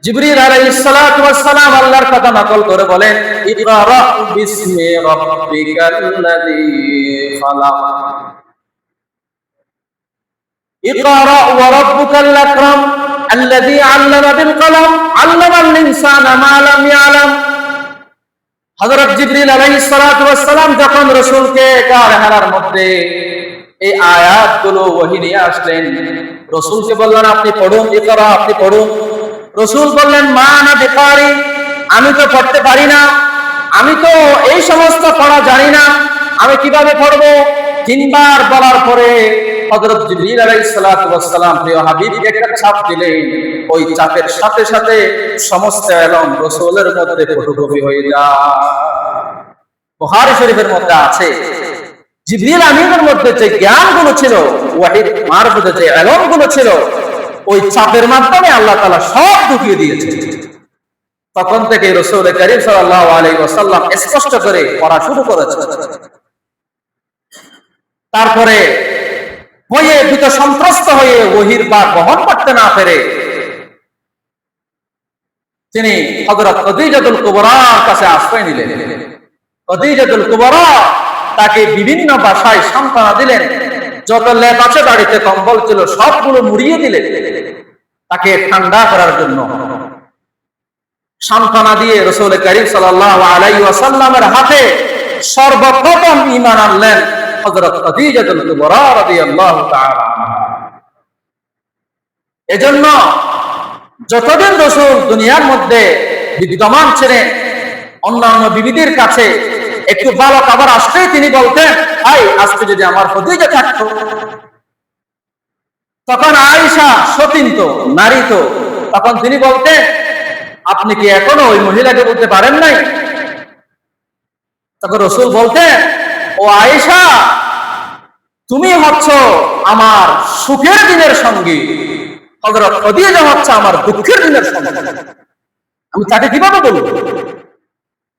জিবরিল আলাইহিস সালাতু ওয়াস সালাম আল্লাহর কথা নকল করে বলেন, ইকরা বিসমি রাব্বিকাল্লাযী খালাক, ইকরা ওয়া রাব্বুকাল আকরাম আল্লাযী আল্লামা বিল কলম আল্লামাল ইনসানা মা লাম ইয়ালাম। হযরত জিবরিল আলাইহিস সালাতু ওয়াস সালাম যখন রাসূলকে কারহারার মধ্যে এই আয়াতগুলো ওহী নিয়ে আসলেন, রাসূলকে বললেন আপনি পড়ুন, ইকরা, আপনি পড়ুন। রাসূল বললেন মা আনা বিকারি, আমি তো পড়তে পারি না, আমি তো এই সমস্ত পড়া জানি না, আমি কিভাবে পড়বো? তিনবার বলার পরে হযরত জিবরিল আলাইহিস সালাতু ওয়াস সালাম প্রিয় হাবিবকে একটা চাপ দিলেন। ওই চাপের সাথে সাথে সমস্ত ইলম রাসূলের মধ্যে ফটোকপি হয়ে যায়। বুখারী শরীফের মধ্যে আছে, জিবরিল আমিনের মধ্যে যে জ্ঞানগুলো ছিল, ওয়াহির মারফতে যে ইলমগুলো ছিল, ওই চাপের মাধ্যমে আল্লাহ তাআলা সব ঢুকিয়ে দিয়েছে। তখন থেকে রাসূল করিম সাল্লাল্লাহু আলাইহি ওয়াসাল্লাম স্পষ্ট করে পড়া শুরু করেছেন। তারপরে ভয়ে ভীত সন্ত্রস্ত হয়ে ওহীর ভার বহন করতে না পেরে তিনি হযরত খাদিজাতুল কুবরার কাছে আশ্রয় নিলেন। খাদিজাতুল কুবরা তাকে বিভিন্ন ভাষায় সান্ত্বনা দিলেন, যত লেপ আছে বাড়িতে, কম্বল ছিল, সবগুলো মুড়িয়ে দিলেন তাকে ঠান্ডা করার জন্য। সান্ত্বনা দিয়ে রাসূল করিম সাল্লাল্লাহু আলাইহি ওয়াসাল্লামের হাতে সর্বপ্রথম ঈমান আনলেন হযরত খাদিজাতুল কুবরা রাদিয়াল্লাহু তাআলা আনহা। এজন্য যতদিন রাসূল দুনিয়ার মধ্যে বিদ্যমান ছিলেন, অন্যান্য বিবিদের কাছে একটু ভালো খাবার আসলেই তিনি বলতেন, আই আজকে যদি আমার খাদিজা থাকতো। তখন আয়েশা সতীন তো, নারী তো, তখন তিনি বলতেন, আপনি কি এখনো ওই মহিলাকে বলতে পারেন নাই? তখন রাসূল বলতেন, ও আয়েশা, তুমি হচ্ছ আমার সুখের দিনের সঙ্গী, হযরত খাদিজা হচ্ছে আমার দুঃখের দিনের সঙ্গী, আমি তাকে কিভাবে বলবো?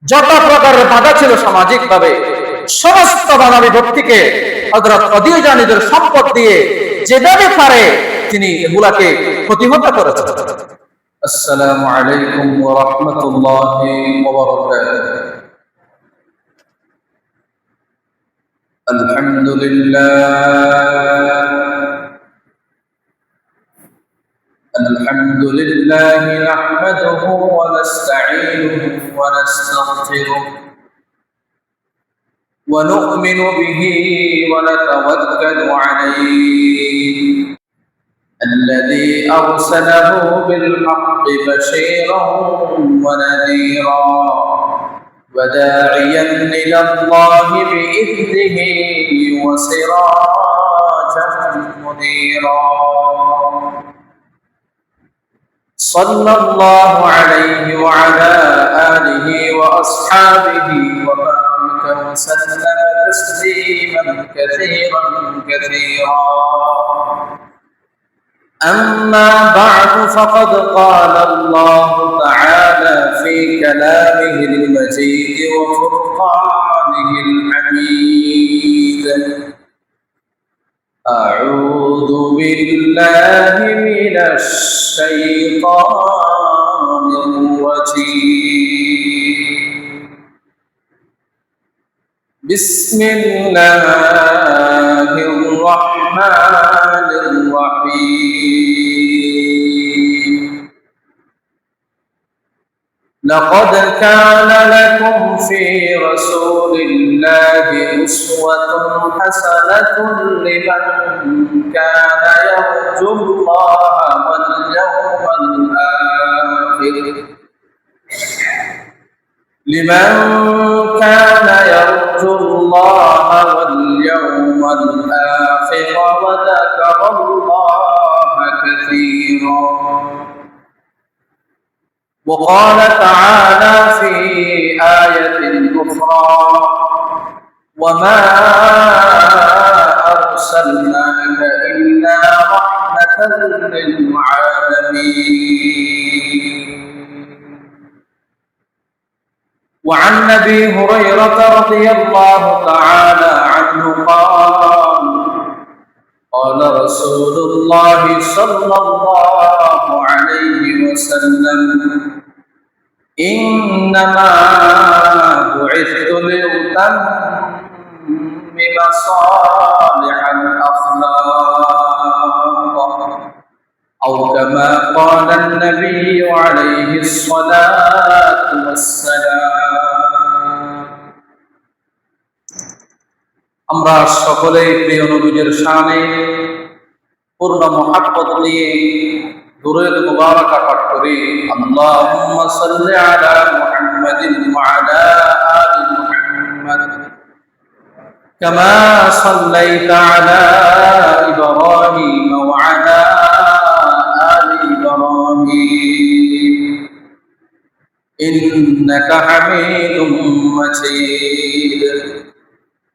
যত প্রকারের বাধা ছিল সামাজিক ভাবে, সমস্ত বাধা বিপত্তিকে হযরত খাদিজা নিজের সম্পদ দিয়ে যেভাবে পারে তিনি এগুলাকে প্রতিহত করেছেন। আসসালামু আলাইকুম ওয়া রাহমাতুল্লাহি ওয়া বারাকাতুহু। الحمد لله نحمده ونستعينه ونستغفره ونؤمن به ونتوكل عليه الذي أرسله بالحق بشيرا ونذيرا وداعيا إلى الله بإذنه وسراجا منيرا صلى الله عليه وعلى آله وأصحابه وبارك وسلم تسليما كثيرا كثيرا. أما بعد فقد قال الله تعالى في كلامه المجيد وفرقانه الحميد: أعوذ بالله من الشيطان الرجيم. بسم الله الرحمن الرحيم. لقد كان لكم في رسول الله أسوة حسنة لمن كان يرجو الله واليوم الآخر وذكر الله كثيرا. وقال تعالى في آية أخرى: وما أرسلناك إلا رحمة للعالمين. وعن أبي هريرة رضي الله تعالى عنه قال: قال رسول الله صلى الله عليه وسلم إنما بعثت لأتمم صالح الأخلاق أو كما قال النبي عليه الصلاة والسلام আমরা সকলেই প্রিয় নবীর শানে পূর্ণ মুহাব্বত নিয়ে দুরূদ মুবারাকা পাঠ করি। আল্লাহুম্মা সাল্লি আলা মুহাম্মাদিন ওয়া আলা আলি মুহাম্মাদ কামা সাল্লাইতা আলা ইব্রাহিম ওয়া আলা আলি ইব্রাহিম ইন্নাকা হামিদুম মাজিদ।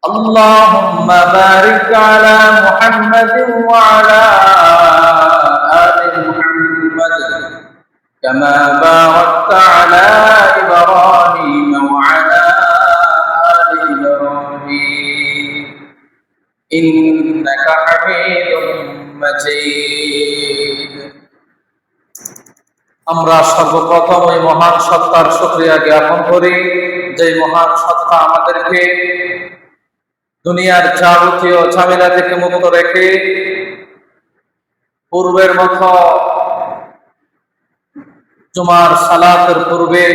اللهم بارك على محمد وعلى آل محمد كما باركت على إبراهيم وعلى آل إبراهيم إنك حميد مجيد। আমরা সর্বপ্রথম ওই মহান সত্তার শুকরিয়া জ্ঞাপন করি যে মহান সত্তা আমাদেরকে দুনিয়ার যাবতীয় ঝামেলা থেকে মুক্ত রেখে পূর্বের মতো জুমার সালাতের পূর্বে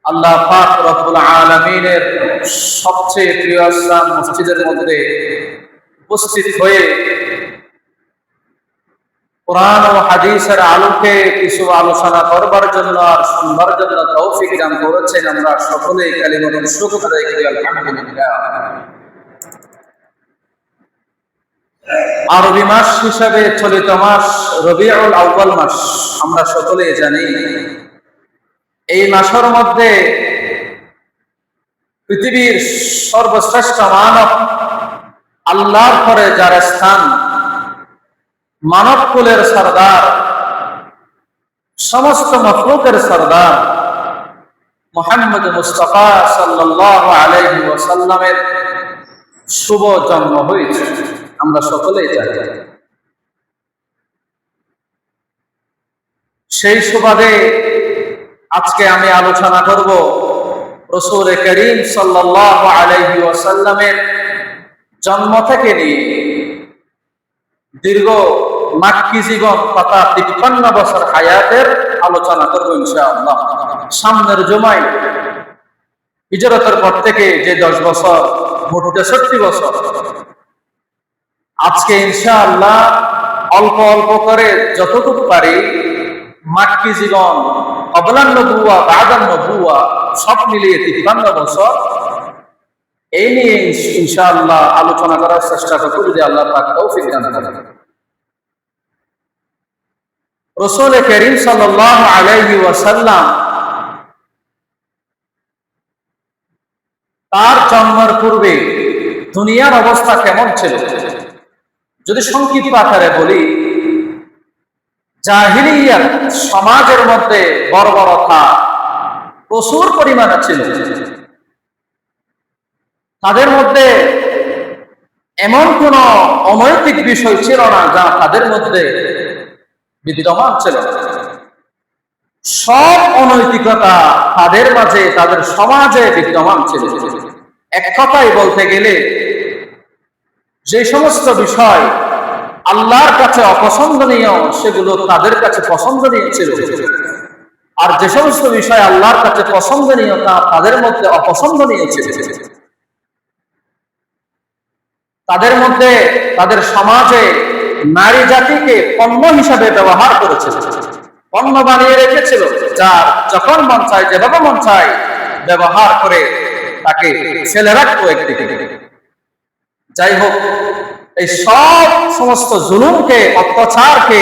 আল্লাহ পাক রব্বুল আলামিনের সবচেয়ে প্রিয় স্থান মসজিদের মধ্যে উপস্থিত হয়ে কোরআন ও হাদিসের আলোকে কিছু আলোচনা করবার জন্য আর শুনবার জন্য তৌফিক দান করেছেন। আমরা সকলেই কালিমাতুল শুকর আদায় করি আলহামদুলিল্লাহ। আরবি মাস হিসাবে চলিত মাস রবিউল আউয়াল মাস আমরা সকলেই জানি। এই মাসের মধ্যে পৃথিবীর সর্বশ্রেষ্ঠ মানব আল্লাহর পরে যার স্থান, মানব কুলের সরদার, সমস্ত মখলুকের সরদার মুহাম্মদ মুস্তাফা সাল্লাল্লাহু আলাইহি ওয়াসাল্লামের শুভ জন্ম হয়েছে, আমরা সকলেই জানি। সেই সুবাদে আজকে আমি আলোচনা করব রাসূল করিম সাল্লাল্লাহু আলাইহি ওয়াসাল্লামের জন্ম থেকে নিয়ে দীর্ঘ মাক্কি জীবন তথা 53 বছর হায়াতের আলোচনা করব ইনশাআল্লাহ। সামনের জুমায় হিজরতের পর থেকে যে 10 বছর, মোট 63 বছর, আজকে ইনশাআল্লাহ অল্প অল্প করে যতটুকু পারি মাক্কি জীবন, ক্বাবলান নবুওয়া, বা'দান নবুওয়া সব মিলিয়ে 53 বছর, এই নিয়ে ইনশাআল্লাহ আলোচনা করার চেষ্টা করব যদি আল্লাহ পাক তৌফিক দান করেন। রাসূল করিম সাল্লাল্লাহু আলাইহি ওয়াসাল্লাম তার জন্মের পূর্বে দুনিয়ার অবস্থা কেমন ছিল যদি সংক্ষিপ্ত আকারে বলি, জাহিলিয়াত সমাজের মধ্যে বর্বরতা প্রচুর পরিমাণে ছিল। তাদের মধ্যে এমন কোন অনৈতিক বিষয় ছিল না যা তাদের মধ্যে বিদ্যমান ছিল। সব অনৈতিকতা তাদের মাঝে, তাদের সমাজে বিদ্যমান ছিল। এক কথায় বলতে গেলে যে সমস্ত বিষয় আল্লাহর কাছে অপছন্দনীয় সেগুলো তাদের কাছে পছন্দনীয় ছিল, আর যে সমস্ত বিষয় আল্লাহর কাছে পছন্দনীয় তা তাদের মধ্যে অপছন্দনীয় ছিল। তাদের মধ্যে, তাদের সমাজে নারী জাতিকে পণ্য হিসাবে ব্যবহার করেছিল, পণ্য বানিয়ে রেখেছিল, যার যখন মন চায়, যেভাবে মন চায় ব্যবহার করে তাকে ফেলে রাখতো একদিকে। যাই হোক, এই সমস্ত জুলুমকে, অত্যাচারকে,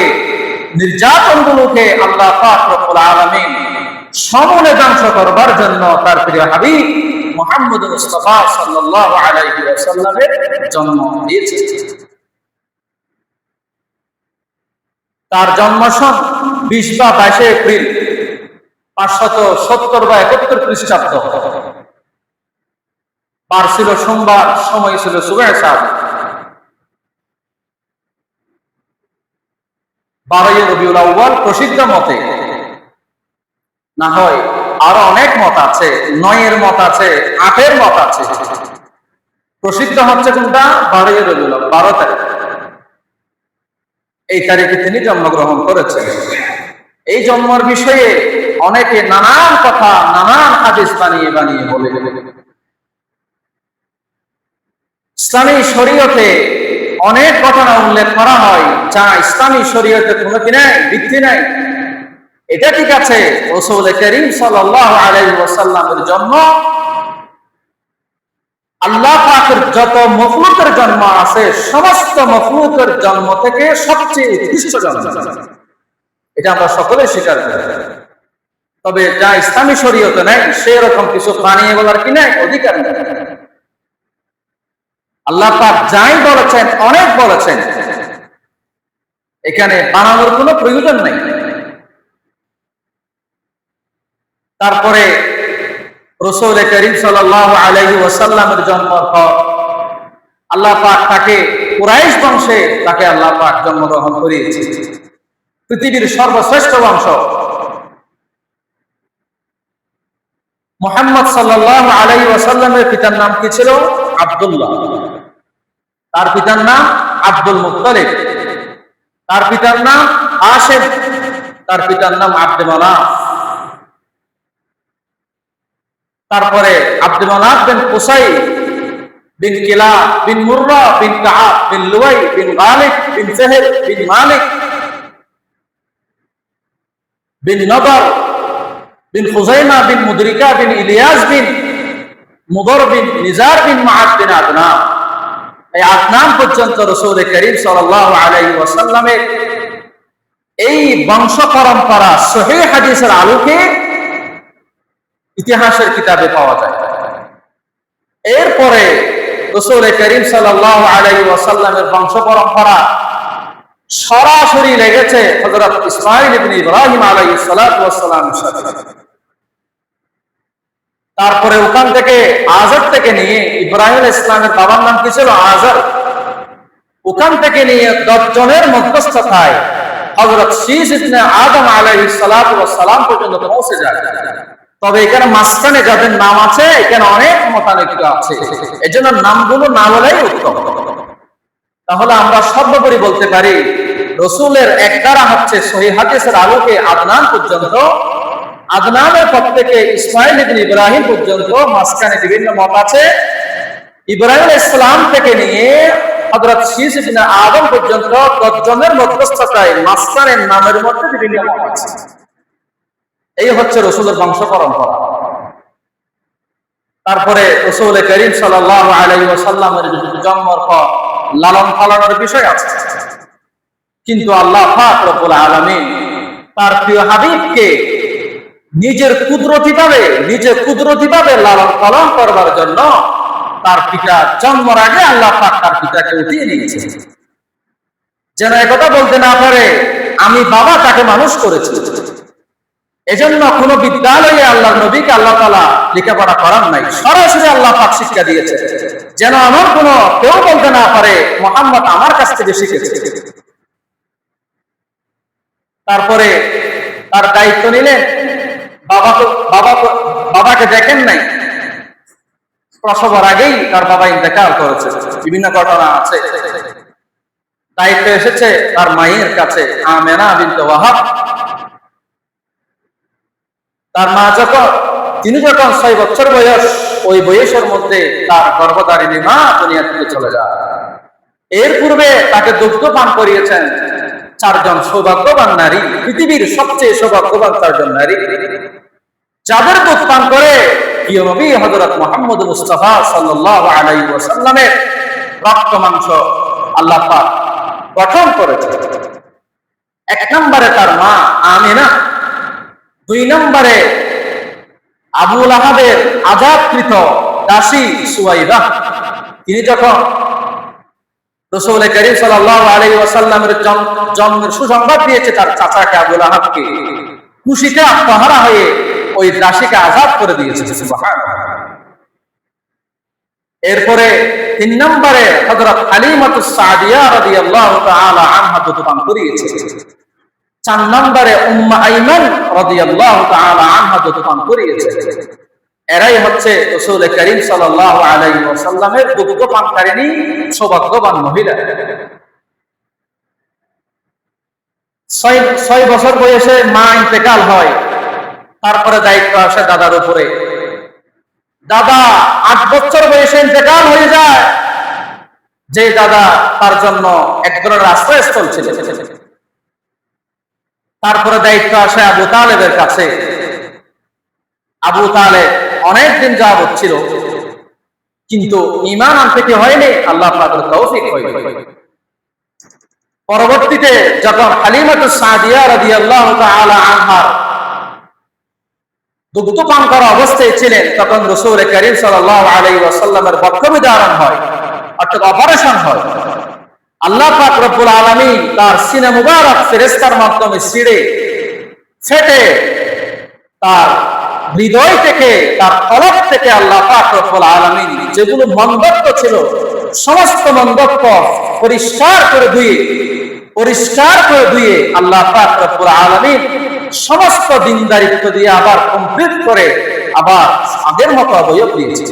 নির্যাতনগুলোকে আল্লাহ পাক রব্বুল আলামিন সমূলে ধ্বংস করবার জন্য তার প্রিয় হাবিব মুহাম্মদ মুস্তাফা সাল্লাল্লাহু আলাইহি ওয়াসাল্লামের জন্ম দিয়েছেন। তার জন্ম সন 20 বা 22 এপ্রিল 570 বা 71 খ্রিস্টাব্দ। বার ছিল সোমবার, সময় ছিল সুবহ সাদ। 12 রবিউল আউয়াল প্রসিদ্ধ মতে, না হয় আরো অনেক মত আছে, 9 মত আছে, 8 মত আছে। প্রসিদ্ধ হচ্ছে কোনটা? 12 রবিউল আউয়াল, 12 তারিখ। এই তারিখে তিনি জন্মগ্রহণ করেছেন। এই জন্মের বিষয়ে অনেকে নানান কথা, নানান হাদিস বানিয়ে বানিয়ে বলে। ইসলামী শরীয়তে অনেক ঘটনা উল্লেখ করা হয় যা ইসলামী শরীয়তে কোনো কি নাই, ভিত্তি নাই। এটা ঠিক আছে, রাসূল করিম সাল্লাল্লাহু আলাইহি ওয়াসাল্লামের জন্ম, আল্লাহ পাকের যত মখলুকের জন্ম আছে সমস্ত মখলুকের জন্ম থেকে সবচেয়ে উৎকৃষ্ট জন্ম, এটা আমরা সকলে স্বীকার করি। তবে যা ইসলামী শরীয়তে নাই সেরকম কিছু বানিয়ে বলার কি নাই, অধিকার নেই। আল্লাহ পাক যাই বলেছেন, অনেক বলেছেন, এখানে বানানোর কোনো প্রয়োজন নেই। তারপরে রাসূল করিম সাল্লাল্লাহু আলাইহি ওয়াসাল্লামের জন্মের পর আল্লাহ পাক তাকে কুরাইশ বংশে তাকে আল্লাহ পাক জন্মগ্রহণ করিয়েছে, পৃথিবীর সর্বশ্রেষ্ঠ বংশ। মুহাম্মদ সাল্লাল্লাহু আলাইহি ওয়াসাল্লামের পিতার নাম কি ছিল? আব্দুল্লাহ। তার পিতার নাম আব্দুল মুত্তালিব। তার পিতার নাম হাশিম। তার পিতার নাম আব্দুল মানাফ। তারপরে আব্দুল মানাফ বিন কুসাই বিন কিলাব বিন মুররা বিন কাআব বিন লুয়াই বিন গালিব বিন ফিহর বিন মালিক বিন নদর বিন খুজাইমা বিন মুদরিকা বিন ইলিয়াস বিন মুদর বিন নিজার বিন মাআদ বিন আদনান। এই আদনান পর্যন্ত রাসূল করিম সাল্লাল্লাহু আলাইহি ওয়াসাল্লামের এই বংশ পরম্পরা সহিহ হাদিসের আলোকে ইতিহাসের কিতাবে পাওয়া যায়। এরপরে রাসূল করিম সাল্লাল্লাহু আলাইহি ওয়াসাল্লামের বংশ পরম্পরা সরাসরি লেগেছে হযরত ইসমাঈল ইবনে ইব্রাহিম আলাইহিস সালাতু ওয়াস সালামের সাথে। তারপরে ওখান থেকে আজর থেকে নিয়ে, ইব্রাহিম ইসলামের বাবার নাম কি ছিল? আজর। ওখান থেকে নিয়ে 10 জনের মধ্যস্থতায় হযরত শীস ইবনে আদম আলাইহিস সালাতু ওয়াস সালাম পর্যন্ত পৌঁছে যায়। তবে এখানে মাঝখানে যাদের নাম আছে এখানে অনেক মতানৈক্য আছে, এজন্য নামগুলো না বলাই উত্তম। তাহলে আমরা সর্বোপরি বলতে পারি রাসূলের এক দ্বারা হচ্ছে সহিহ হাদিসের আলোকে আদনান পর্যন্ত, আদনানের পর থেকে ইসমাঈল ইবনে ইব্রাহিম পর্যন্ত মাঝখানে বিভিন্ন মত আছে। ইব্রাহিম আলাইহিস সালাম থেকে নিয়ে হযরত শীস ইবনে আদম পর্যন্ত 10 জনের মধ্যস্থতায় মাঝখানের নামের মধ্যে বিভিন্ন মত আছে। এই হচ্ছে রাসূলের বংশ পরম্পরা। তারপরে রাসূল করিম সাল্লাল্লাহু আলাইহি ওয়াসাল্লামের জন্মের পর লালন পালনের বিষয় আছে, কিন্তু আল্লাহ পাক রব্বুল আলামিন তার প্রিয় হাবিবকে নিজের কুদরতিভাবে লালন পালন করবার জন্য তার পিতা জন্মের আগে আল্লাহ পাক তার পিতাকে উঠিয়ে নিয়েছে, যেন একথা বলতে না পারে আমি বাবা তাকে মানুষ করেছি। এজন্য কোন বিদ্যালয়ে আল্লাহর নবীকে আল্লাহ তাআলা লেখাপড়া করান নাই, সরাসরি আল্লাহ পাক শিক্ষা দিয়েছে, যেন আমার কোনো কেউ বলতে না পারে মুহাম্মদ আমার কাছ থেকে শিখেছে। তারপরে তার দায়িত্ব নিলেন। বাবাকে দেখেন নাই, প্রসবের আগেই তার বাবা ইন্তেকাল করেছে, বিভিন্ন ঘটনা আছে। দায়িত্ব এসেছে তার মায়ের কাছে, আমেনা বিনতে ওয়াহাব। তার মা তিনি যখন 6 বছর বয়স, ওই বয়সের মধ্যে তার গর্ভধারিণী মা দুনিয়া থেকে চলে যায়। এর পূর্বে তাকে দুগ্ধ পান করিয়েছেন 4 জন সৌভাগ্যবান নারী, পৃথিবীর সবচেয়ে সৌভাগ্যবান 4 জন নারী, যাদের দুধ পান করে প্রিয় নবী হযরত মুহাম্মদ মুস্তাফা সাল্লাল্লাহু আলাইহি ওয়াসাল্লামের রক্ত মাংস আল্লাহ পাক গঠন করেছে। 1 নম্বরে তার মা আমিনা, 2 নম্বরে আবু লাহাবের আযাদকৃত দাসী সুয়াইবা। তিনি যখন রাসূল করিম সাল্লাল্লাহু আলাইহি ওয়াসাল্লামের জন্মের সুসংবাদ দিয়েছে তার চাচাকে আবু লাহাবকে, খুশিতে আত্মহারা হয়ে ওই দাসীকে আযাদ করে দিয়েছে। সুবহানাল্লাহ। এরপরে 3 নম্বরে হযরত হালিমাতুস সাদিয়া রাদিয়াল্লাহু তাআলা আনহা দুধ পান করিয়েছে। 4 নম্বরে উম্মে আইমান রাদিয়াল্লাহু তাআলা আনহা দুধপান করিয়েছে। এরাই হচ্ছে রাসূল করিম সাল্লাল্লাহু আলাইহি ওয়াসাল্লামের দুগ্ধ পানকারিণী সৌভাগ্যবান মহিলা। 6 বছর বয়সে মা ইন্তেকাল হয়, তারপরে দায়িত্ব আসে দাদার উপরে। দাদা 8 বছর বয়সে ইন্তেকাল হয়ে যায়, যে দাদা তার জন্য এক ধরনের আশ্রয়স্থল ছিল। তারপরে দায়িত্ব আসে আবু তালেবের কাছে। আবু তালেব অনেকদিন যাবত ছিল, কিন্তু ঈমান আনতে কি হয়নি, আল্লাহ পাকের তৌফিক হয়নি। পরবর্তীতে যখন হালিমাতুস সাদিয়া রাদিয়াল্লাহু তাআলা আনহা দুগ্ধ পান করা অবস্থায় ছিলেন, তখন রাসূল করিম সাল্লাল্লাহু আলাইহি ওয়াসাল্লামের বক্ষবিদারণ হয়, অর্থাৎ অপারেশন হয়। আল্লাহ পাক রব্বুল আলামিন তার সিনা মুবারক ফেরেশতার মাধ্যমে ছিঁড়ে ফেটে তার হৃদয় থেকে, তার কলব থেকে আল্লাহ পাক রব্বুল আলামিন যেগুলো মন্দত্ব ছিল সমস্ত মন্দত্ব পরিষ্কার করে ধুয়ে আল্লাহ পাক রব্বুল আলামিন সমস্ত দিনদারিত্ব দিয়ে আবার কমপ্লিট করে আবার আগের মতো অবয়ব দিয়েছে।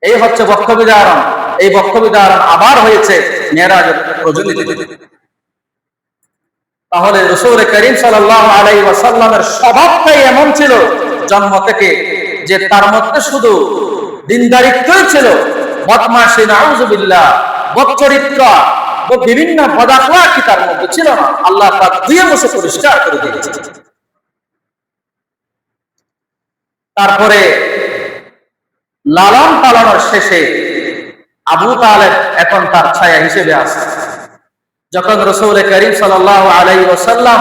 এই হচ্ছে বক্ষবিদারণ। এই বক্ষবিদারণ আবার হয়েছে মেরাজের রজনীতে। তাহলে রাসূল করিম সাল্লাল্লাহু আলাইহি ওয়াসাল্লামের স্বভাবটাই এমন ছিল জন্ম থেকে, যে তার মধ্যে শুধু দিনদারিত্বই ছিল, বদমাশি নাউযুবিল্লাহ, বদচরিত্র, বিভিন্ন বদাখলাকি তার মধ্যে ছিল না। আল্লাহ পাক ধুয়ে মুছে পরিষ্কার করে দিয়েছে। তারপরে লালন পালনের শেষে আবু তালেব এখন তার ছায়া হিসেবে আসে। যখন রাসূল করিম সাল্লাল্লাহু আলাইহি ওয়াসাল্লাম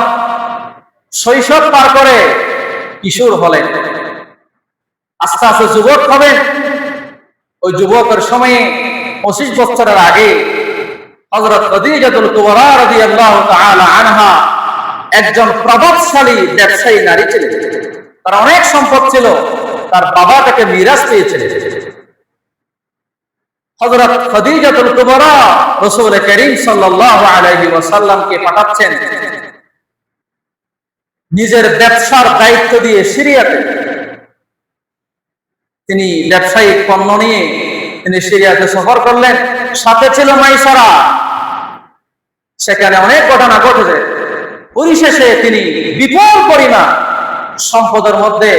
শৈশব পার করে কিশোর হলেন, আস্তে আস্তে যুবক হবেন, ওই যুবকের সময়ে 25 বছরের আগে হযরত খাদিজাতুল কুবরা রাদিয়াল্লাহু তাআলা আনহা একজন প্রভাবশালী ব্যবসায়ী নারী ছিলেন। তার অনেক সম্পদ ছিল, তার বাবা তাকে মিরাস পেয়েছিলেন। হযরত খাদিজাতুল কুবরা রাসূল করিম সাল্লাল্লাহু আলাইহি ওয়াসাল্লামকে পাঠাচ্ছেন নিজের ব্যবসার দায়িত্ব দিয়ে সিরিয়াতে। তিনি ব্যবসায়িক পণ্য নিয়ে তিনি সিরিয়াতে সফর করলেন, সাথে ছিল মাইসারা। সেখানে অনেক ঘটনা ঘটেছে। পরিশেষে তিনি বিপুল পরিমাণ সম্পদের মধ্যে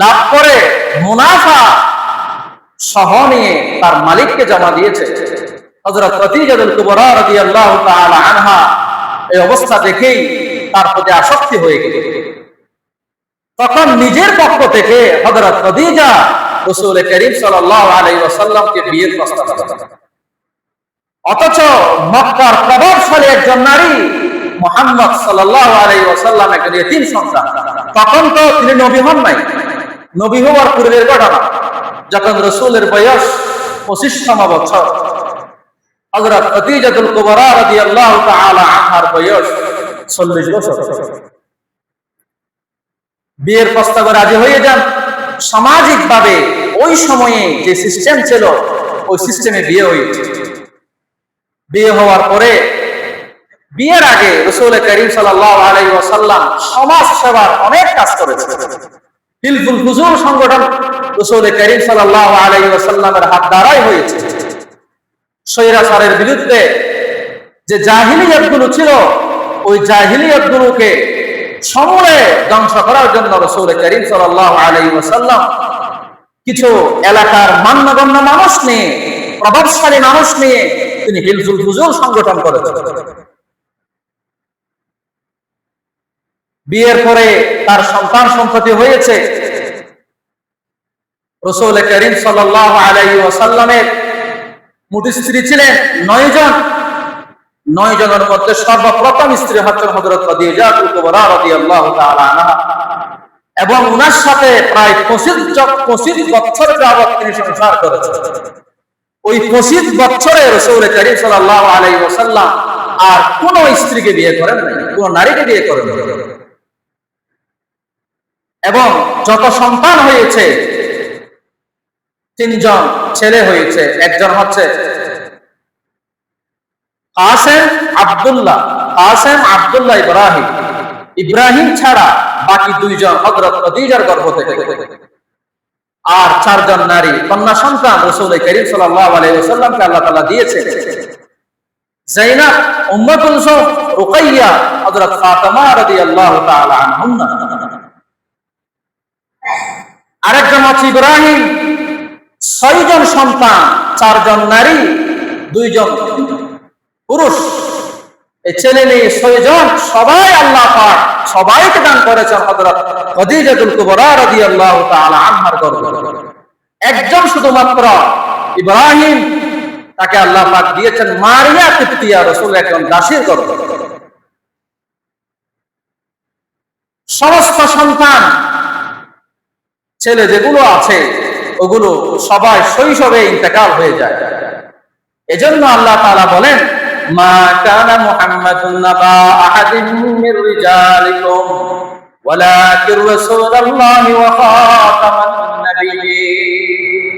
লাভ করে মুনাফা সহ নিয়ে তার মালিককে জমা দিয়েছে। হযরত খাদিজাতুল কুবরা রাদিয়াল্লাহু তাআলা আনহা এই অবস্থা দেখেই তার প্রতি আসক্তি হয়ে গেল। তখন নিজের পক্ষ থেকে হযরত খাদিজা রাসূল করিম সাল্লাল্লাহু আলাইহি ওয়াসাল্লামকে বিয়ের প্রস্তাব দিলেন। অথচ মক্কার প্রভাবশালী একজন নারী মুহাম্মদ সাল্লাল্লাহু আলাইহি ওয়াসাল্লাম একজন ইতিম সন্তান। তখন তো তিনি নবী হন নাই, নবী হওয়ার পূর্বের ঘটনা। যখন রাসূলের বয়স 25তম বছর, হযরত খাদিজাতুল কুবরা রাদিয়াল্লাহু তাআলা আনহার বয়স 40 বছর। বিয়ের প্রস্তাবে রাজি হয়ে যান। সামাজিকভাবে ওই সময়ে যে সিস্টেম ছিল, ওই সিস্টেমে বিয়ে হয়েছে। বিয়ে হওয়ার পরে বিয়ের আগে রাসূল করিম সাল্লাল্লাহু আলাইহি ওয়াসাল্লাম সমাজ সেবার অনেক কাজ করেছেন। হিলফুল ফুজুল সংগঠন রাসূল করিম সাল্লাল্লাহু আলাইহি ওয়াসাল্লামের হাত দ্বারাই হয়েছে। স্বৈরাচারের বিরুদ্ধে যে জাহিলিয়াতগুলো ছিল, ওই জাহিলিয়াতগুলোকে সমূলে ধ্বংস করার জন্য রাসূল করিম সাল্লাল্লাহু আলাইহি ওয়াসাল্লাম কিছু এলাকার মান্যগণ্য মানুষ নিয়ে, প্রভাবশালী মানুষ নিয়ে তিনি হিলফুল ফুজুল সংগঠন করেছেন। বিয়ের পরে তার সন্তান সন্ততি হয়েছে। রাসূল করিম সাল্লাল্লাহু আলাইহি ওয়াসাল্লামের মোট স্ত্রী ছিলেন 9 জন। 9 জনের মধ্যে সর্বপ্রথম স্ত্রী হচ্ছেন হযরত খাদিজাতুল কুবরা রাদিয়াল্লাহু তাআলা আনহা, এবং উনার সাথে প্রায় 25 বছর যাবত তিনি সংসার করেছেন। ওই 25 বছরে রাসূল করিম সাল্লাল্লাহু আলাইহি ওয়াসাল্লাম আর কোন স্ত্রীকে বিয়ে করেন নাই, কোন নারীকে বিয়ে করেন নাই। এবং যত সন্তান হয়েছে, 3 জন ছেলে হয়েছে। একজন হচ্ছে কাসেম, আব্দুল্লাহ, কাসেম, আব্দুল্লাহ, ইব্রাহিম। ইব্রাহিম ছাড়া বাকি দুইজন হযরত খাদিজার গর্ভ থেকে, আর চারজন নারী কন্যা সন্তান রাসূল করিম সাল্লাল্লাহু আলাইহি ওয়াসাল্লামকে আল্লাহ তাআলা দিয়েছেন। যায়নাব, উম্মে কুলসুম, রুকাইয়া, হযরত ফাতেমা রাদিয়াল্লাহু তাআলা আনহুন্না। আরেকজন হচ্ছে ইব্রাহিম, 6 জন সন্তান, 4 জন নারী, 2 জন পুরুষ। এই ছেলে মেয়ে 6 জন, সবাই আল্লাহ পাক সবাইকে দান করেছেন হযরত খাদিজাতুল কুবরা রাদিয়াল্লাহু তাআলা আনহার গর্ভে। একজন শুধুমাত্র ইব্রাহিম, তাকে আল্লাহ পাক দিয়েছেন মারিয়া কিবতিয়া, রাসূল একজন দাসীর গর্ভে। সমস্ত সন্তান ছেলে যেগুলো আছে ওগুলো সবাই শৈশবে ইন্তেকাল হয়ে যায়। এজন্য আল্লাহ তাআলা বলেন, মা কানা মুহাম্মাদুন নাবা আহাদিন মির রিজালিকুম ওয়ালাকির রাসূলুল্লাহি ওয়া খাতামান নাবিয়্যিন।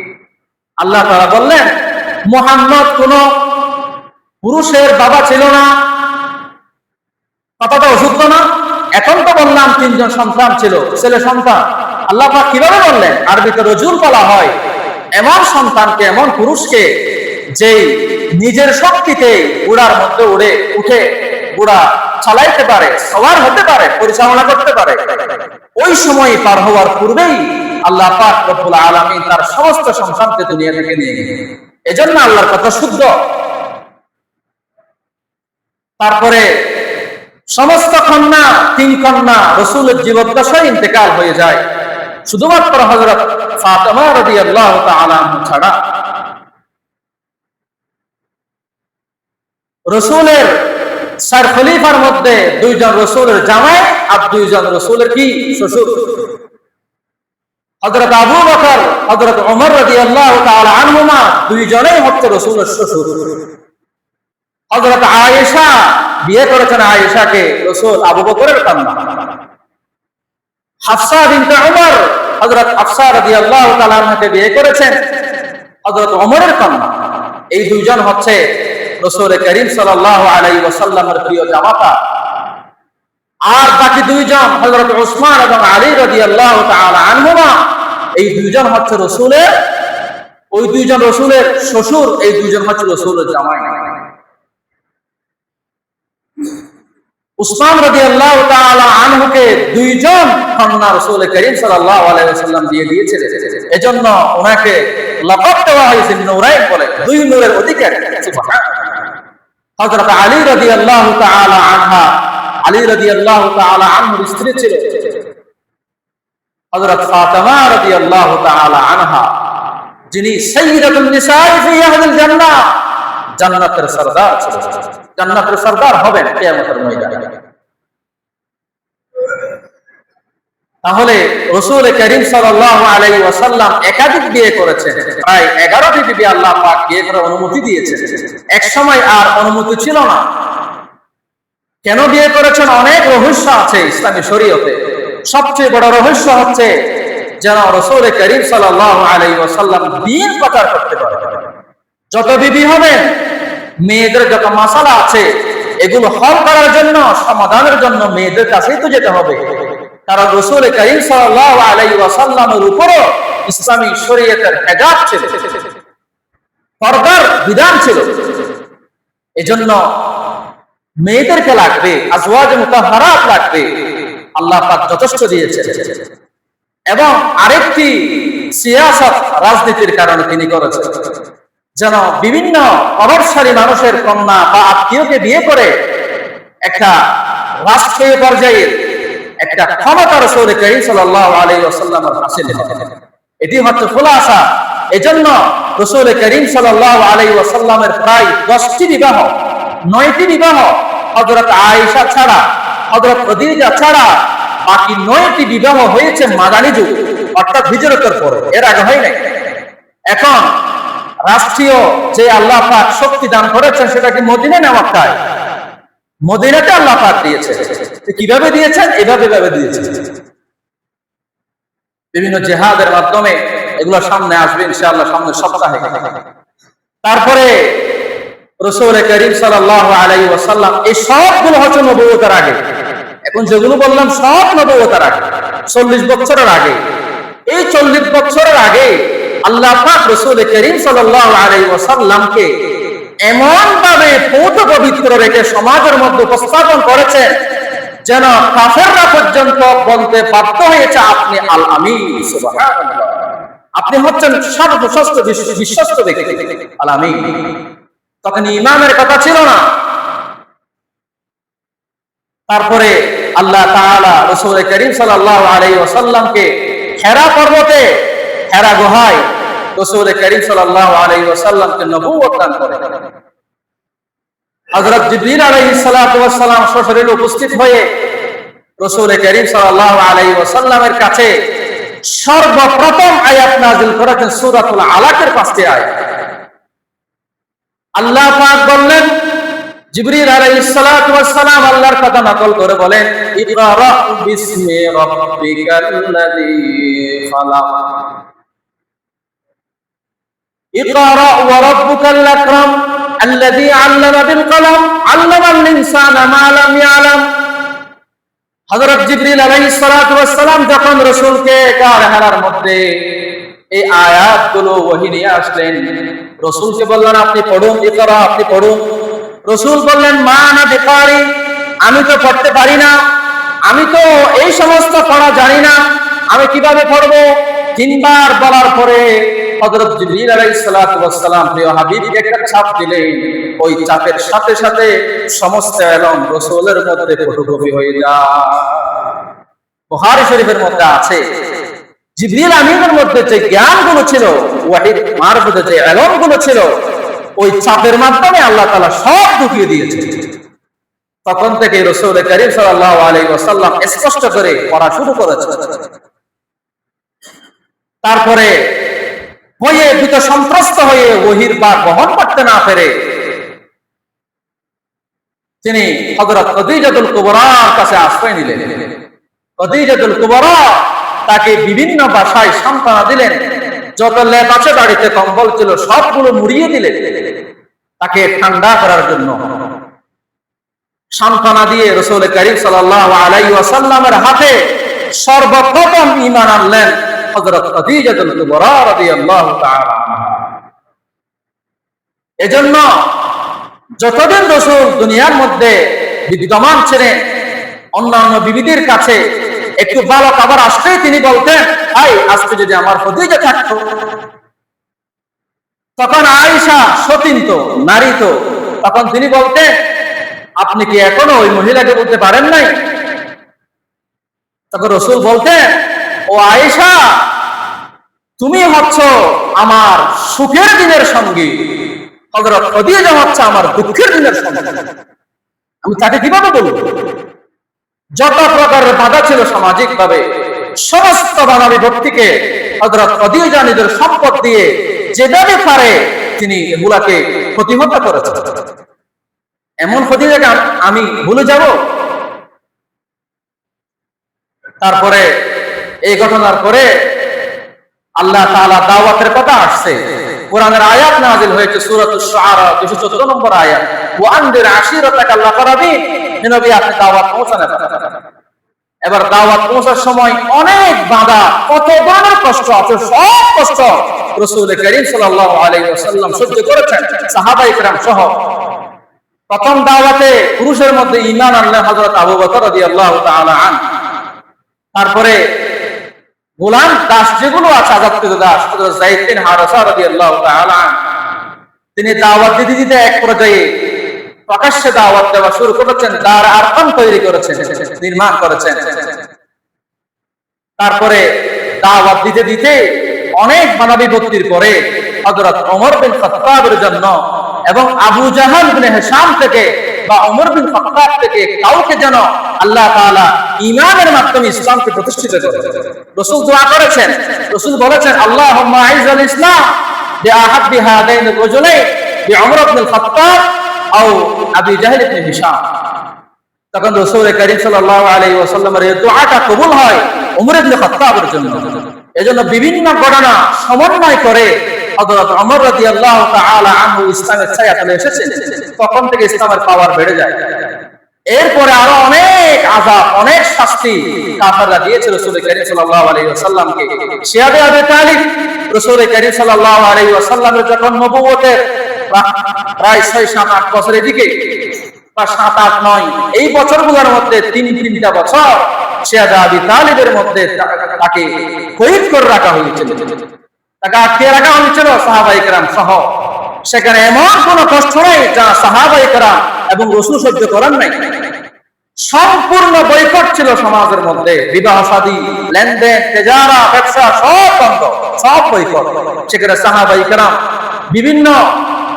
আল্লাহ তাআলা বললেন, মুহাম্মদ কোন পুরুষের বাবা ছিল না। কথাটা অশুদ্ধ না? এখন তো বললাম 3 জন সন্তান ছিল, ছেলে সন্তান। আল্লাহ পাক কিভাবে বললেন? আরবিতে রজুল বলা হয় এমন সন্তানকে, এমন পুরুষকে যে নিজের শক্তিতে উড়ার মধ্যে উঠে ঘোড়া চালাইতে পারে, সওয়ার হতে পারে, পরিচালনা করতে পারে। ওই সময় পার হওয়ার পূর্বেই আল্লাহ পাক রব্বুল আলামিন তার সমস্ত সন্তানকে দুনিয়া থেকে নিয়ে গেলেন। এজন্য আল্লাহর কথা শুদ্ধ। তারপরে সমস্ত কন্যা, 3 কন্যা রাসূলের জীবদ্দশায় ইন্তেকাল হয়ে যায়, শুধুমাত্র হযরত ফাতেমা রাদিয়াল্লাহু তাআলা আনহা ছাড়া। রাসূলের 4 খলিফার মধ্যে 2 জন রাসূলের জামাই আর 2 জন রাসূলের কি শ্বশুর। হযরত আবু বকর, হযরত ওমর রাদিয়াল্লাহু তাআলা আনহুমা 2 জনেই হচ্ছে রাসূলের শ্বশুর। হযরত আয়েশা বিয়ে করেছেন আয়েশাকে, রাসূল আবু বকরের কন্যা। হাফসা বিনতে ওমর, হযরত হাফসা রাদিয়াল্লাহু তাআলা আনহাকে বিয়ে করেছেন হযরত ওমরের কন্যা। এই 2 জন হচ্ছে রাসূল করিম সাল্লাল্লাহু আলাইহি ওয়াসাল্লামের প্রিয় জামাতা। আর বাকি 2 জন হযরত উসমান এবং আলী রাদিয়াল্লাহু তাআলা আনহুমা, এই 2 জন হচ্ছে রাসূলের, ওই 2 জন রাসূলের শ্বশুর, এই 2 জন হচ্ছে রাসূলের জামাই। উসমান রাদিয়াল্লাহু তাআলা আনহুকে 2 জন কন্যা রাসূল করিম সাল্লাল্লাহু আলাইহি ওয়াসাল্লাম দিয়ে দিয়েছিলেন। এজন্য ওনাকে লকব দেওয়া হয়েছে নূরাইন বলে, 2 নূরের অধিকারী। সুবহানাল্লাহ। হযরত আলী রাদিয়াল্লাহু তাআলা আনহা, আলী রাদিয়াল্লাহু তাআলা আনহুর স্ত্রী ছিল হযরত ফাতেমা রাদিয়াল্লাহু তাআলা আনহা, যিনি সাইয়্যিদাতুন নিসাই ফি আহলিল জান্নাহ, জান্নাতের সরদার ছিলেন, জান্নাতের সরদার হবেন কিয়ামতের ময়দানে। তাহলে রাসূল করিম সাল্লাল্লাহু আলাইহি ওয়াসাল্লাম একাধিক বিয়ে করেছেন, প্রায় 11টি বিবি আল্লাহ পাক বিয়ে করার অনুমতি দিয়েছেন। এক সময় আর অনুমতি ছিল না। কেন বিয়ে করেছেন? অনেক রহস্য আছে ইসলামী শরীয়তে। সবচেয়ে বড় রহস্য হচ্ছে যেন রাসূল করিম সাল্লাল্লাহু আলাইহি ওয়াসাল্লাম দ্বীন প্রচার করতে পারে। যত বিবি হবে, মেয়েদের যত মাসালা আছে এগুলো হল করার জন্য, সমাধানের জন্য মেয়েদের কাছেই তো যেতে হবে। কারণ রাসূল করিম সাল্লাল্লাহু আলাইহি ওয়াসাল্লামের উপরও ইসলামী শরীয়তের হেজাব ছিল, পর্দার বিধান ছিল। এজন্য মেয়েদেরকে লাগবে, আজওয়াজ মুতাহহারাত লাগবে, আল্লাহ পাক যথেষ্ট দিয়েছেন। এবং আরেকটি সিয়াসত, রাজনীতির কারণে তিনি করেছেন, যেন বিভিন্ন অবসরী মানুষের কন্যা বা আত্মীয়কে বিয়ে করে একটা রাষ্ট্রীয় পর্যায়ে একটা ক্ষমতা রাসূল করিম সাল্লাল্লাহু আলাইহি ওয়াসাল্লামের হাসিল হয়। এটি হচ্ছে খুলাসা। এজন্য রাসূল করিম সাল্লাল্লাহু আলাইহি ওয়াসাল্লামের প্রায় 10টি বিবাহ, 9টি বিবাহ হযরত আয়েশা ছাড়া, হযরত খাদিজা ছাড়া বাকি 9টি বিবাহ হয়েছে মাদানী যুগ, অর্থাৎ হিজরতের পরে, এর আগে হয় নাই। এখন রাষ্ট্রীয় যে আল্লাহ পাক শক্তি দান করেছেন সেটা কি মদিনা না মক্কায়? মদিনাতে আল্লাহ পাক দিয়েছে। কিভাবে দিয়েছেন? এভাবে দিয়েছেন, বিভিন্ন জিহাদের মাধ্যমে। এগুলো সামনে আসবে ইনশাআল্লাহ সামনের সপ্তাহে। তারপরে রাসূল করিম সাল্লাল্লাহু আলাইহি ওয়াসাল্লাম এই সবগুলো হচ্ছে নবুয়তের আগে। এখন যেগুলো বললাম সব নবুয়তের আগে, 40 বছরের আগে। এই 40 বছরের আগে আল্লাহ পাক রাসূল করিম সাল্লাল্লাহু আলাইহি ওয়াসাল্লামকে এমন ভাবে পবিত্র পবিত্র রেখে সমাজের মধ্যে উপস্থাপন করেছেন যেন কাফেররা পর্যন্ত বলতে বাধ্য হয়েছে আপনি আল আমিন। সুবহানাল্লাহ, আপনি হচ্ছেন সর্বশ্রেষ্ঠ বিশ্বস্ত ব্যক্তি, আল আমিন। তখন ইমানের কথা ছিল না। তারপরে আল্লাহ তাআলা রাসূল করিম সাল্লাল্লাহু আলাইহি ওয়াসাল্লামকে হেরা পর্বতে, হেরা গুহায় রাসূল করিম সাল্লাল্লাহু আলাইহি ওয়াসাল্লামকে নবুয়ত দান করেন। হযরত জিবরিল আলাইহিস সালাতু ওয়াস সালাম সশরীরে উপস্থিত হয়ে রাসূল করিম সাল্লাল্লাহু আলাইহি ওয়াসাল্লামের কাছে সর্বপ্রথম আয়াত নাযিল করেছেন সূরাতুল আলাকের 5টি আয়াত। আল্লাহ পাক বললেন, জিবরিল আলাইহিস সালাতু ওয়াস সালাম আল্লাহর কথা নকল করে বলেন, ইকরা বিসমি রাব্বিকাল্লাযী খালাক, ইকরা ওয়া রাব্বুকাল আকরাম আল্লাযী আল্লামা বিল কলম আল্লামাল ইনসানা মা লাম ইয়ালাম। হযরত জিবরিল আলাইহিস সালাতু ওয়াস সালাম যখন রাসূলকে গার হেরার মধ্যে এই আয়াতগুলো ওহী নিয়ে আসলেন, রাসূলকে বললেন আপনি পড়ুন, ইকরা, আপনি পড়ুন। রাসূল বললেন মা আনা বিকারি, আমি তো পড়তে পারি না, আমি তো এই সমস্ত পড়া জানি না, আমি কিভাবে পড়বো? 3 বার বলার পরে হযরত জিবরিল আলাইহিস সালাতু ওয়াস সালাম প্রিয় হাবিবকে একটা চাপ দিলেন। ওই চাপের সাথে সাথে সমস্ত ইলম রাসূলের মধ্যে ফটোকপি হয়ে যায়। বুখারী শরীফের মধ্যে আছে জিবরিল আমিনের মধ্যে যে জ্ঞানগুলো ছিল, ওয়াহির মারফতে যে ইলমগুলো ছিল, ওই চাপের মাধ্যমে আল্লাহ তাআলা সব ঢুকিয়ে দিয়েছে। তখন থেকে রাসূল করিম সাল্লাল্লাহু আলাইহি ওয়াসাল্লাম স্পষ্ট করে পড়া শুরু করেছেন। তারপরে ভয়ে ভীত সন্ত্রস্ত হয়ে ওহীর ভার বহন করতে না পেরে তিনি হযরত খাদিজাতুল কুবরার কাছে আশ্রয় নিলেন। খাদিজাতুল কুবরা তাকে বিভিন্ন ভাষায় সান্ত্বনা দিলেন, যত লেপ আছে বাড়িতে কম্বল ছিল সবগুলো মুড়িয়ে দিলেন তাকে ঠান্ডা করার জন্য। সান্ত্বনা দিয়ে রাসূল করিম সাল্লাল্লাহু আলাইহি ওয়াসাল্লামের হাতে সর্বপ্রথম ঈমান আনলেন হযরত খাদিজাতুল কুবরা রাদিয়াল্লাহু তাআলা। এজন্য যতদিন রাসূল দুনিয়ার মধ্যে বিদ্যমান ছিলেন, অন্যান্য বিবিদের কাছে একটু ভালো খাবার আসলেই তিনি বলতেন, আই আজকে যদি আমার খাদিজা থাকতো। তখন আয়েশা সতীন তো, নারী তো, তখন তিনি বলতেন, আপনি কি এখনো ওই মহিলাকে বলতে পারেন নাই? তখন রাসূল বলতেন, ও আয়েশা, তুমি হচ্ছ আমার সুখের দিনের সঙ্গী, হযরত খাদিজা হচ্ছে আমার দুঃখের দিনের সঙ্গী, আমি তাকে কিভাবে বলবো? যত প্রকারের বাধা ছিল সামাজিক ভাবে সমস্ত বাধা বিভক্তিকে হযরত খাদিজা নিজের সম্পদ দিয়ে যেভাবে পারে তিনি এগুলাকে প্রতিহত করেছেন। এমন খাদিজাকে আমি ভুলে যাব? তারপরে এই ঘটনার পরে আল্লাহ তাআলা দাওয়াতের কথা আসছে। কোরআনের আয়াত নাযিল হয়েছে সূরাতুশ শুআরা 214 নম্বর আয়াত, ওয়া আনদির আশিরাতাকাল আকরাবিন, নবী আপনি দাওয়াত পৌঁছান। এবার দাওয়াত পৌঁছার সময় অনেক বাধা, কত ধরনের কষ্ট আছে, সব কষ্ট রাসূল করিম সাল্লাল্লাহু আলাইহি ওয়াসাল্লাম সহ্য করেছেন, সাহাবায়ে কেরাম সহ। প্রথম দাওয়াতে পুরুষের মধ্যে ঈমান আনলেন হযরত আবু বকর রাদিয়াল্লাহু তাআলা আনহু। তারপরে গোলাম দাস যেগুলো আছে, আজাদকৃত দাস, হযরত যায়েদ বিন হারেসা রাদিয়াল্লাহু তাআলা আনহু, তিনি দাওয়াত দিতে দিতে এক পর্যায়ে প্রকাশ্যে দাওয়াত দেওয়া শুরু করেছেন, দার আরকাম তৈরি করেছেন, নির্মাণ করেছেন। তারপরে দাওয়াত দিতে দিতে অনেক বাধা বিপত্তির পরে হযরত ওমর বিন খাত্তাবের জন্য এবং আবু জাহল বিন হিশাম থেকে বা ওমর বিন খাত্তাব থেকে কাউকে যেন আল্লাহ তাআলা ঈমানের মাধ্যমে ইসলামকে প্রতিষ্ঠিত করেন। রাসূল দোয়া করেছেন, রাসূল বলেছেন, আল্লাহুম্মা আইযাল ইসলাম বিআহাব্বি হাদাইন রাজুলাইন বিউমর ইবনে খাত্তাব আও আবু জাহল ইবনে হিশাম। তখন রাসূল করিম সাল্লাল্লাহু আলাইহি ওয়াসাল্লামের এই দোয়াটা কবুল হয় ওমর ইবনে খাত্তাবের জন্য। এজন্য বিভিন্ন ঘটনা সমন্বয় করে হযরত ওমর রাদিয়াল্লাহু তাআলা আনহু ইসলামের ছায়াতলে এসেছেন, তখন থেকে ইসলামের পাওয়ার বেড়ে যায়। এরপরে আরো অনেক আযাব, অনেক শাস্তি কাফেররা দিয়েছে রাসূল করিম সাল্লাল্লাহু আলাইহি ওয়াসাল্লামকে। শিয়াবে আবু তালিব রাসূল করিম সাল্লাল্লাহু আলাইহি ওয়াসাল্লামের যখন নবুয়তের প্রায় 6-7-8 বছরের দিকে, বা 7-8-9 এই বছরগুলোর মধ্যে তিনটা বছর শিয়াবে আবু তালিবের মধ্যে তাকে কয়েদ করে রাখা হয়েছিল, তাকে আটকে রাখা হয়েছিল সাহাবায়ে কেরাম সহ। সেখানে এমন কোন কষ্ট নেই যা সাহাবায়ে কেরাম এবং রাসূল সহ্য করেন নাই। সম্পূর্ণ বয়কট ছিল সমাজের মধ্যে, বিবাহ শাদী, লেনদেন, তেজারা, ব্যবসা সব বন্ধ, সব বয়কট। সেখানে সাহাবায়ে কেরাম বিভিন্ন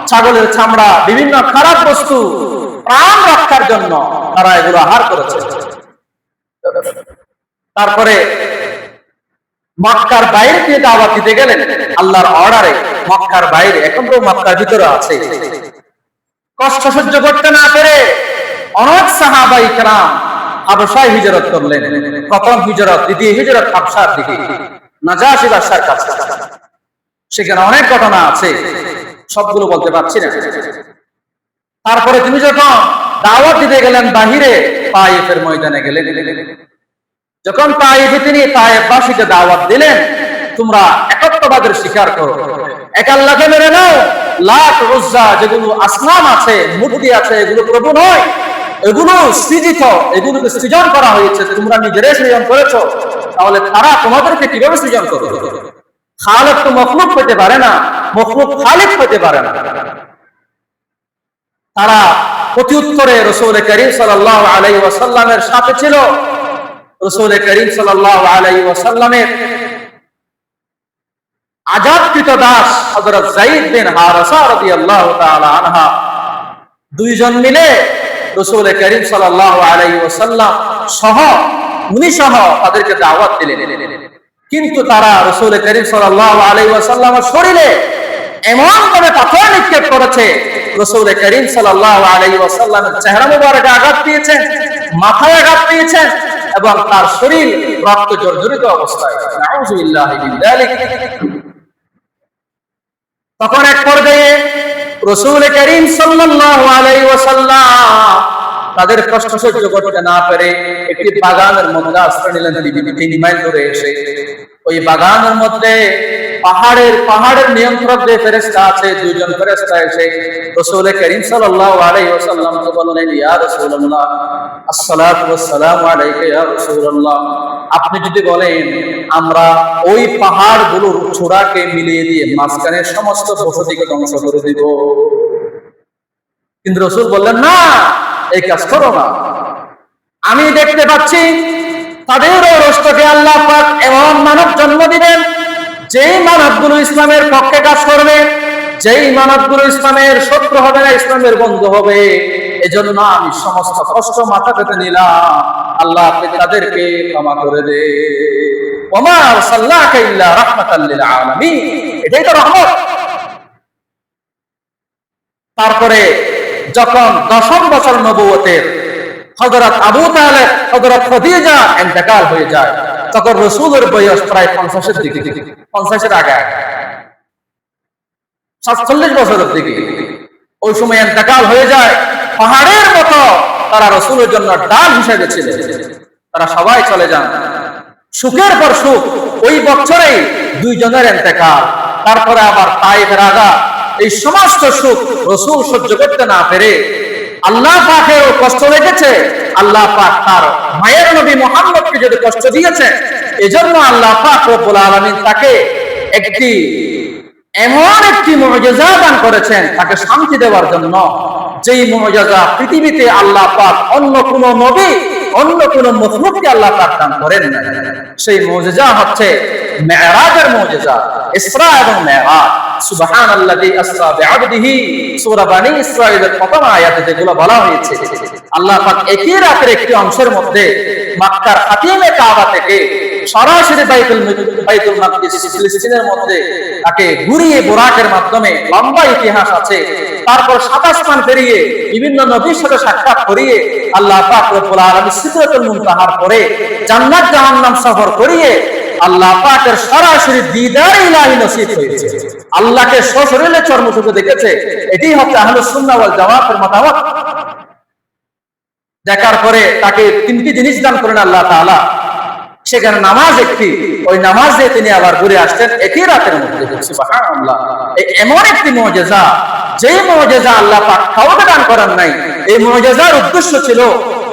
ছাগলের চামড়া, বিভিন্ন খারাপ বস্তু প্রাণ রক্ষার জন্য তারা এগুলো আহার করেছে। তারপরে মক্কার বাইরে দিয়ে দাওয়াত দিতে গেলেন আল্লাহর অর্ডারে। মক্কার বাইরে, এখন তো মক্কার ভিতরে আছে। কষ্ট সহ্য করতে না পেরে অনেক সাহাবায়ে কেরাম হাবশায় হিজরত করলেন। প্রথম হিজরত, দ্বিতীয় হিজরত হাবশার দিকে, নাজাশী বাদশার কাছে। সেখানে অনেক ঘটনা আছে, সবগুলো বলতে পারছি না। তারপরে তিনি যখন দাওয়াত দিতে গেলেন বাহিরে, তায়েফের ময়দানে গেলেন। যখন তায়েফে তিনি তায়েফবাসীকে দাওয়াত দিলেন, তোমরা একত্ববাদের স্বীকার করো, এক আল্লাহকে মেনে নাও, লাত উজ্জা যেগুলো আসনাম আছে, মূর্তি আছে, এগুলো প্রভু নয়, এগুলো সৃজিত, এগুলোকে সৃজন করা হয়েছে, তোমরা নিজেরাই সৃজন করেছো, তাহলে তারা তোমাদেরকে কিভাবে সৃজন করবে? খালেক তো মখলুক হতে পারে না, মখলুক খালিক হতে পারে না। তারা প্রতি উত্তরে রাসূল করিম সাল্লাল্লাহু আলাইহি ওয়াসাল্লামের সাথে ছিল। রাসূল করিম সাল্লাল্লাহু আলাইহি ওয়াসাল্লামের আজাদকৃত দাস হযরত যায়েদ বিন হারেসা রাদিয়াল্লাহু তাআলা আনহা, দুইজন মিলে রাসূল করিম সাল্লাল্লাহু আলাইহি ওয়াসাল্লাম সহ, উনি সহ তাদেরকে দাওয়াত দিলেন। কিন্তু তারা রাসূল করিম সাল্লাল্লাহু আলাইহি ওয়াসাল্লামের শরীরে এমন ভাবে পাথর নিক্ষেপ করেছে, রাসূল করিম সাল্লাল্লাহু আলাইহি ওয়াসাল্লামের চেহারা মুবারকে আঘাত দিয়েছেন, মাথায় আঘাত দিয়েছেন, এবং তার শরীর রক্ত জর্জরিত অবস্থায়। নাউযুবিল্লাহি মিন যালিক। তখন এক পর্যায়ে রাসূল করিম সাল্লাল্লাহু আলাইহি ওয়াসাল্লাম তাদের কষ্ট সহ্য করতে না পেরে একটি বাগানের মধ্যে আশ্রয় নিলেন। 3 মাইল দূরে এসে ওই বাগানের মধ্যে পাহাড়ের নিয়ন্ত্রক যে ফেরেশতা আছে, 2 জন ফেরেশতা এসে রাসূল করিম সাল্লাল্লাহু আলাইহি ওয়াসাল্লামকে বললেন, ইয়া রাসূলুল্লাহ, আসসালাতু ওয়াসসালামু আলাইকা ইয়া রাসূলুল্লাহ, আপনি যদি বলেন আমরা ওই পাহাড়গুলোর চূড়াকে মিলিয়ে দিয়ে মাঝখানের সমস্ত বসতিকে ধ্বংস করে দিব। কিন্তু রাসূল বললেন, না, এই কাজ করো না। আমি দেখতে পাচ্ছি তাদেরও রাষ্ট্রকে আল্লাহ পাক এমন মানব জন্ম দিবেন, যেই মানবগুলো ইসলামের পক্ষে কাজ করবে, যেই মানবগুলো ইসলামের শত্রু হবে না, ইসলামের বন্ধু হবে। এজন্য আমি সমস্ত কষ্ট মাথা পেতে নিলাম, আল্লাহ আপনি তাদেরকে ক্ষমা করে দে। ওমা আরসালনাকা ইল্লা রাহমাতাল লিল আলামিন, এটাই তো রহমত। তারপরে যখন 10ম বছর নবুয়তের হযরত আবু তালেব, হযরত খাদিজা ইন্তেকাল হয়ে যায়, তখন রাসূলের বয়স প্রায় 50-এর দিকে, 50-এর আগে, 47 বছরের দিকে। ওই সময় ইন্তেকাল হয়ে যায়। পাহাড়ের মতো তারা রাসূলের জন্য ডাল হিসেবে ছিলেন। তারা সবাই চলে যান। সুখের পর সুখ, ওই বছরেই 2 জনের ইন্তেকাল। তারপরে আবার তায়েফের আঘাত, এই সমস্ত সুখ রাসূল সহ্য করতে না পেরে আল্লাহ পাকেরও কষ্ট লেগেছে। আল্লাহ পাক তার মায়ের নবী মুহাম্মদকে যদি কষ্ট দিয়েছে, এজন্য আল্লাহ পাক রব্বুল আলামিন তাকে এমন একটি মুজিজা দান করেছেন তাকে শান্তি দেওয়ার জন্য, যেই মুজিজা পৃথিবীতে আল্লাহ পাক অন্য কোন নবী, অন্য কোন মখলুককে আল্লাহ পাক দান করেন না। সেই মুজিজা হচ্ছে মেরাজের মুজিজা, ইসরা এবং মেরাজ। সুবহানাল্লাযী আসরা বিআবদিহি, সূরা বনী ইসরাঈলের প্রথম আয়াতে যেগুলো বলা হয়েছে, আল্লাহ পাক একই রাতের একটি অংশের মধ্যে মক্কার খাতিমে কাবা থেকে সরাসরি বাইতুল মাকদিস ফিলিস্তিনের মধ্যে তাকে ঘুরিয়ে বোরাকের মাধ্যমে, লম্বা ইতিহাস আছে। তারপর 7 আসমান পেরিয়ে বিভিন্ন নবীর সাথে সাক্ষাৎ করিয়ে আল্লাহ পাক রব্বুল আলামিন সিদরাতুল মুনতাহার পরে জান্নাত জাহান্নাম সফর করিয়ে আল্লাহ পাকের সরাসরি দিদার ইলাহি নসিব হয়েছে, আল্লাহকে সশরীরে চর্মচোখে দেখেছে। এটি হচ্ছে আহলুস সুন্নাহ ওয়াল জামাতের মতামত। দেখার পরে তাকে তিনটি জিনিস দান করেন আল্লাহ তাআলা, সেখানে নামাজ একটি, ওই নামাজ দিয়ে তিনি আবার ঘুরে আসতেন একই রাতের মধ্যে। সুবহানাল্লাহ, এমন একটি মুজিজা, যে মুজিজা আল্লাহ পাক কাউকে দান করেন নাই। এই মুজিজার উদ্দেশ্য ছিল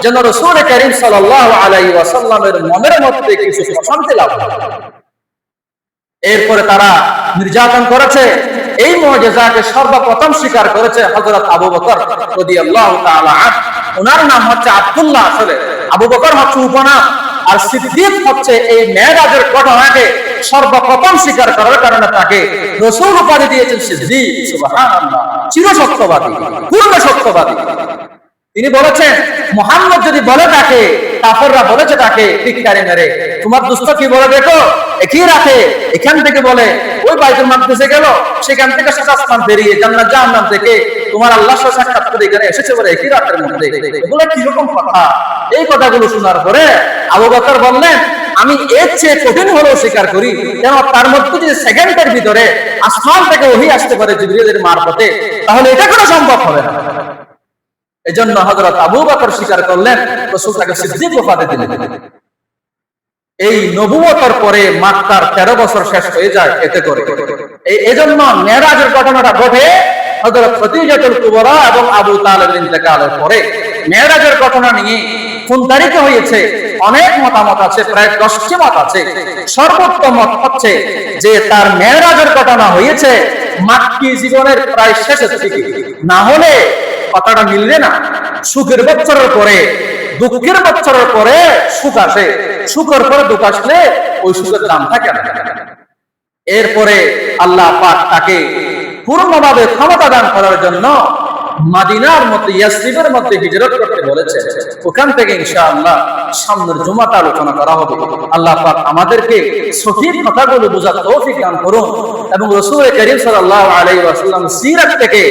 যেন রাসূল কারীম সাল্লাল্লাহু আলাইহি ওয়াসাল্লামের মনের মধ্যে কিছু প্রশান্তি লাভ হয়। এরপরে তারা নির্যাতন করেছে। এই মুজিজাকে সর্বপ্রথম স্বীকার করেছে হযরত আবু বকর রাদিয়াল্লাহু তাআলা আনহু। ওনার নাম হচ্ছে আব্দুল্লাহ, আসলে আবু বকর হচ্ছে উপনাম, আর সিদ্দিক হচ্ছে এই মেরাজের ঘটনাকে সর্বপ্রথম স্বীকার করার কারণে তাকে রাসূল উপাধি দিয়েছেন সিদ্দিক। সুবহানাল্লাহ, চিরসত্যবাদী, পূর্ণ সত্যবাদী। তিনি বলেছেন মুহাম্মদ যদি বলে তাকে, কাফেররা বলেছে তাকে টিটকারি মেরে, তোমার দোস্ত কি বলে দেখো, একই রাতে এখান থেকে বলে ওই বাইতুল মাকদিসে গেল, সেখান থেকে সাত আসমান পেরিয়ে জান্নাত জাহান্নাম থেকে তোমার আল্লাহর সাথে সাক্ষাৎ করে এখানে এসেছে বলে একই রাতের মধ্যে। এগুলো কি রকম কথা? এই কথাগুলো শোনার পরে আবু বকর বললেন, আমি এর চেয়ে কঠিন হলেও স্বীকার করি, কেন তার মধ্যে যদি সেকেন্ডের ভিতরে আসমান থেকে ওহী আসতে পারে জিবরিলের মারফতে, তাহলে এটা কোনো সম্ভব হবে না। এজন্য হযরত আবু বকর স্বীকার করলেন, রাসূল তাকে সিদ্দিক উপাধি দিলেন। এই নবুয়তের পরে মক্কার 13 বছর শেষ হয়ে যায় এতে করে। এজন্য মেরাজের ঘটনাটা ঘটে হযরত খদীজাতুল কুবরা এবং আবু তালেবের ইন্তেকালের পরে। মেরাজের ঘটনা নিয়ে কোন তারিখে হয়েছে অনেক মতামত আছে, প্রায় 10টি মত আছে। সর্বোত্তম মত হচ্ছে যে তার মেরাজের ঘটনা হয়েছে মাক্কি জীবনের প্রায় শেষের দিকে, না হলে কথাটা মিলবে না। সুখের বছরের পরে, দুঃখের বছরের পরে সুখ আসে, সুখের পরে দুঃখ আসলে ওই সুখের দাম থাকে না। এরপরে আল্লাহ পাক তাকে পূর্ণভাবে ক্ষমতা দান করার জন্য মদিনার মধ্যে, ইয়াসরিবের মধ্যে হিজরত করতে বলেছে। ওখান থেকে ইনশাআল্লাহ সামনের জুমাতে আলোচনা করা হবে। আল্লাহ পাক আমাদেরকে সঠিক কথাগুলো বোঝার তৌফিক দান করুন এবং রাসূল কারীম সাল্লাল্লাহু আলাইহি ওয়াসাল্লাম সিরাত থেকে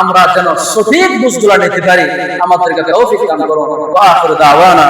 আমরা যেন সঠিক বুঝগুলো নিতে পারি, আমাদেরকে তৌফিক দান করুন। ওয়া আখিরু দাওয়ানা।